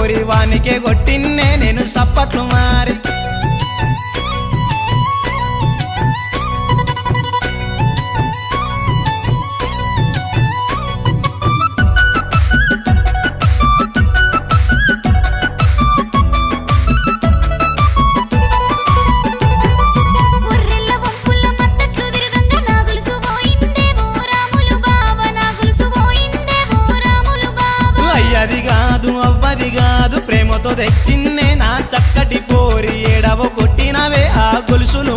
పోరి వానికే కొట్టిన్నే నేను సప్పట్లు మారి అది కాదు అవ్వది కాదు ప్రేమతో తెచ్చిన్నే నా చక్కటి పోరి ఏడవ కొట్టినవే ఆ గొలుసులు